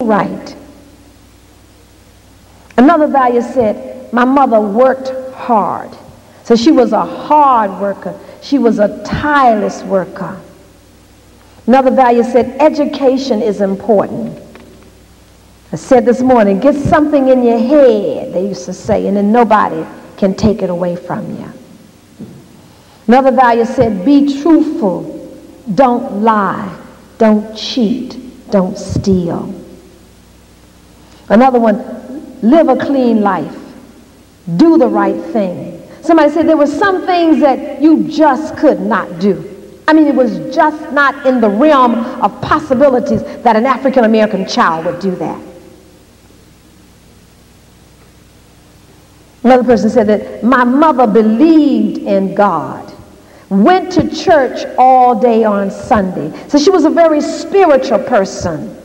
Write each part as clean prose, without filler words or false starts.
right. Another value said, my mother worked hard. So she was a hard worker. She was a tireless worker. Another value said, education is important. I said this morning, get something in your head, they used to say, and then nobody can take it away from you. Another value said, be truthful, don't lie, don't cheat, don't steal. Another one, live a clean life, do the right thing. Somebody said there were some things that you just could not do. I mean, it was just not in the realm of possibilities that an African American child would do that. Another person said that my mother believed in God, went to church all day on Sunday. So she was a very spiritual person.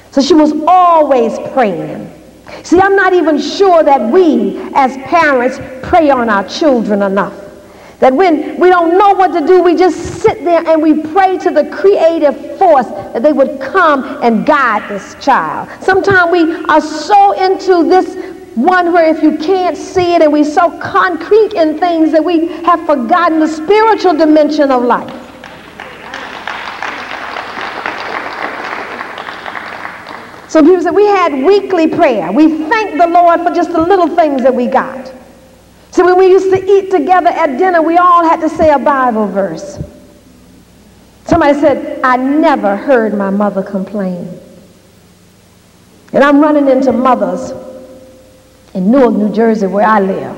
So she was always praying. See, I'm not even sure that we as parents pray on our children enough. That when we don't know what to do, we just sit there and we pray to the creative force that they would come and guide this child. Sometimes we are so into this one where if you can't see it, and we're so concrete in things that we have forgotten the spiritual dimension of life. So people said we had weekly prayer. We thanked the Lord for just the little things that we got. So when we used to eat together at dinner, we all had to say a Bible verse. Somebody said, I never heard my mother complain. And I'm running into mothers in Newark, New Jersey, where I live,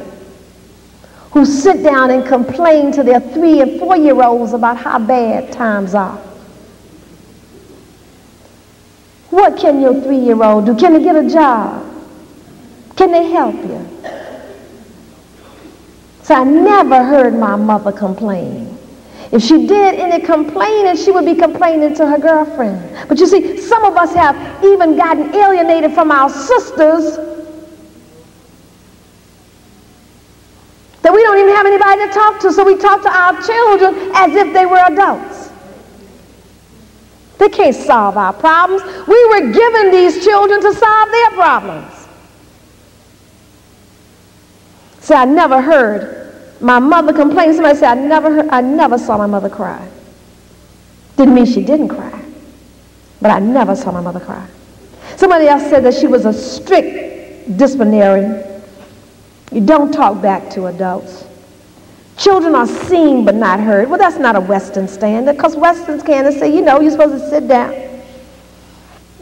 who sit down and complain to their 3- and 4-year-olds about how bad times are. What can your 3-year-old do? Can they get a job? Can they help you? So I never heard my mother complain. If she did any complaining, she would be complaining to her girlfriend. But you see, some of us have even gotten alienated from our sisters that we don't even have anybody to talk to, so we talk to our children as if they were adults. They can't solve our problems. We were given these children to solve their problems. So I never heard my mother complain. Somebody said, I never saw my mother cry. Didn't mean she didn't cry, but I never saw my mother cry. Somebody else said that she was a strict disciplinarian. You don't talk back to adults. Children are seen but not heard. Well, that's not a Western standard, because Westerns can say, you know, you're supposed to sit down.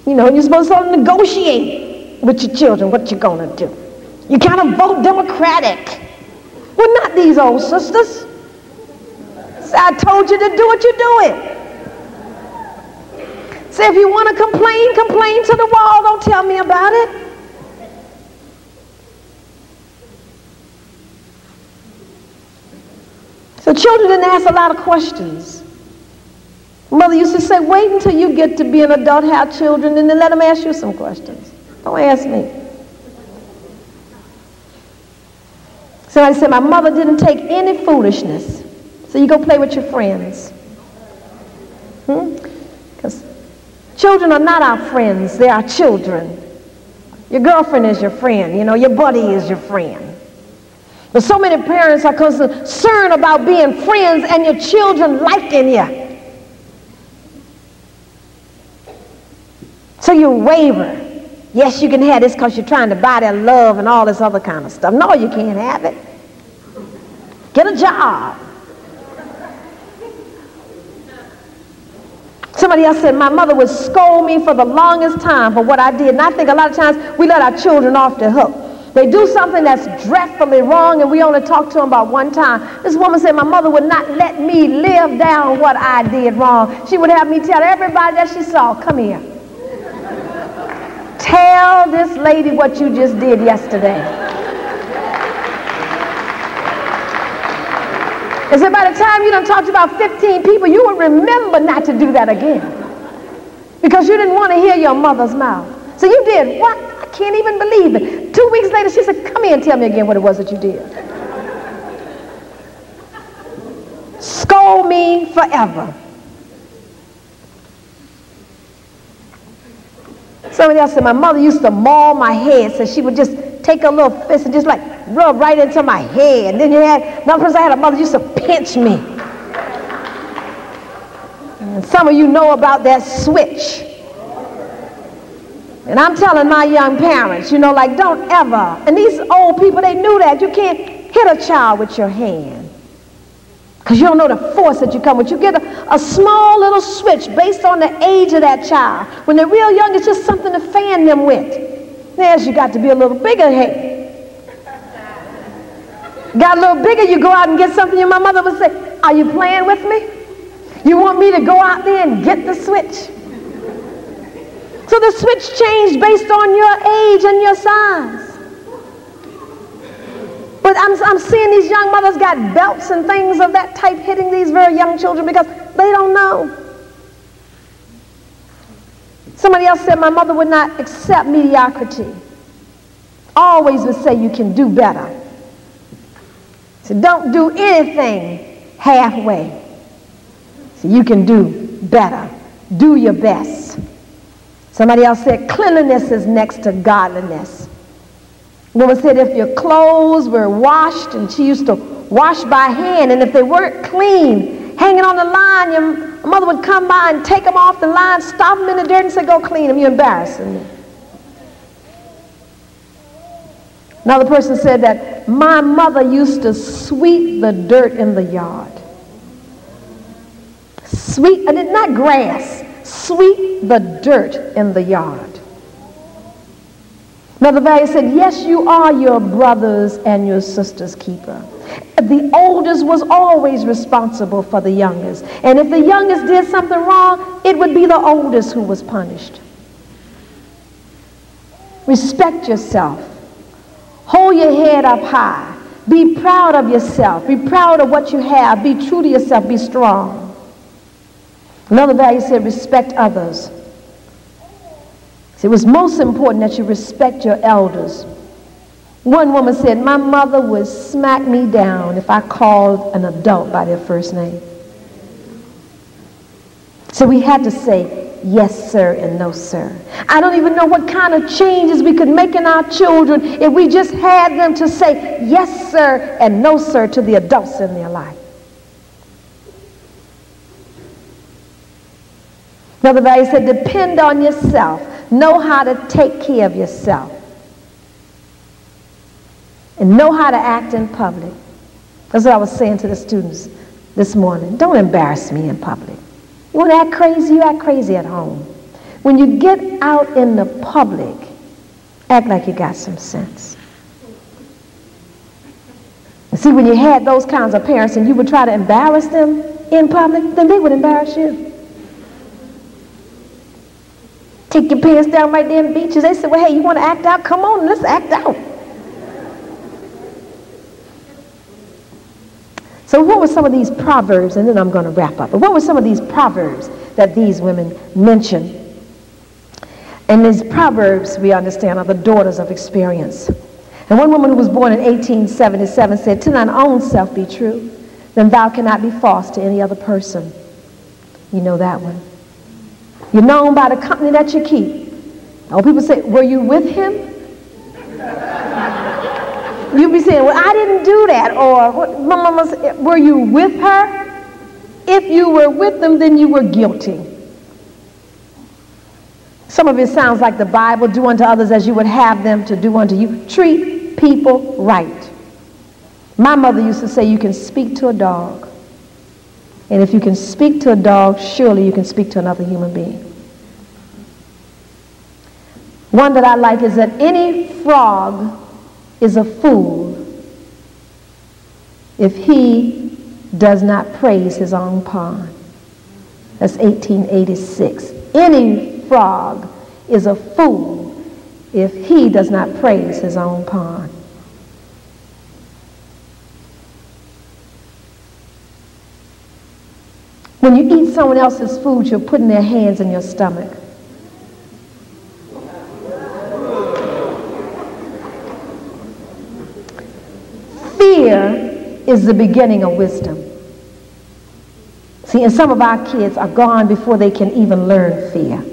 You know, you're supposed to negotiate with your children what you're going to do. You kind of vote Democratic. Well, not these old sisters. So I told you to do what you're doing. Say, if you want to complain, complain to the wall. Don't tell me about it. So children didn't ask a lot of questions. Mother used to say, wait until you get to be an adult, have children, and then let them ask you some questions. Don't ask me. Somebody said, my mother didn't take any foolishness. So you go play with your friends. Because children are not our friends, they are children. Your girlfriend is your friend, you know, your buddy is your friend. But so many parents are concerned about being friends and your children liking you. So you waver. Yes, you can have this because you're trying to buy their love and all this other kind of stuff. No, you can't have it. Get a job. Somebody else said, my mother would scold me for the longest time for what I did. And I think a lot of times we let our children off the hook. They do something that's dreadfully wrong and we only talk to them about one time. This woman said my mother would not let me live down what I did wrong. She would have me tell everybody that she saw, come here. Tell this lady what you just did yesterday. And so by the time you done talked to about 15 people, you would remember not to do that again. Because you didn't want to hear your mother's mouth. So you did what? I can't even believe it. 2 weeks later, she said, come here and tell me again what it was that you did. Scold me forever. Somebody else said my mother used to maul my head, so she would just take her little fist and just like rub right into my head. And then you had another person I had, a mother used to pinch me. And some of you know about that switch. And I'm telling my young parents, you know, like don't ever, and these old people, they knew that. You can't hit a child with your hand because you don't know the force that you come with. You get a small little switch based on the age of that child. When they're real young, it's just something to fan them with. Now, as you got to be a little bigger, hey. Got a little bigger, you go out and get something, and my mother would say, are you playing with me? You want me to go out there and get the switch? So the switch changed based on your age and your size. But I'm seeing these young mothers got belts and things of that type hitting these very young children because they don't know. Somebody else said my mother would not accept mediocrity. Always would say you can do better. So don't do anything halfway. So you can do better. Do your best. Somebody else said cleanliness is next to godliness. Woman said if your clothes were washed, and she used to wash by hand, and if they weren't clean, hanging on the line, your mother would come by and take them off the line, stop them in the dirt and say, go clean them, you're embarrassing me. Another person said that my mother used to sweep the dirt in the yard. Sweep, and not grass. Sweep the dirt in the yard. Another value said, yes, you are your brother's and your sister's keeper. The oldest was always responsible for the youngest. And if the youngest did something wrong, it would be the oldest who was punished. Respect yourself. Hold your head up high. Be proud of yourself. Be proud of what you have. Be true to yourself. Be strong. Another value said respect others. It was most important that you respect your elders. One woman said, my mother would smack me down if I called an adult by their first name. So we had to say yes, sir, and no, sir. I don't even know what kind of changes we could make in our children if we just had them to say yes, sir, and no, sir to the adults in their life. Another value said, depend on yourself. Know how to take care of yourself. And know how to act in public. That's what I was saying to the students this morning. Don't embarrass me in public. You want to act crazy? You act crazy at home. When you get out in the public, act like you got some sense. And see, when you had those kinds of parents and you would try to embarrass them in public, then they would embarrass you. Take your pants down right there in beaches. They said, well, hey, you want to act out? Come on, let's act out. So what were some of these proverbs, and then I'm going to wrap up, but what were some of these proverbs that these women mentioned? And these proverbs, we understand, are the daughters of experience. And one woman who was born in 1877 said, to thine own self be true, then thou cannot be false to any other person. You know that one. You're known by the company that you keep. Oh, people say, were you with him? You'll be saying, well, I didn't do that. Or, Mama said, were you with her? If you were with them, then you were guilty. Some of it sounds like the Bible, do unto others as you would have them to do unto you. Treat people right. My mother used to say, you can speak to a dog. And if you can speak to a dog, surely you can speak to another human being. One that I like is that any frog is a fool if he does not praise his own pond. That's 1886. Any frog is a fool if he does not praise his own pond. When you eat someone else's food, you're putting their hands in your stomach. Fear is the beginning of wisdom. See, and some of our kids are gone before they can even learn fear.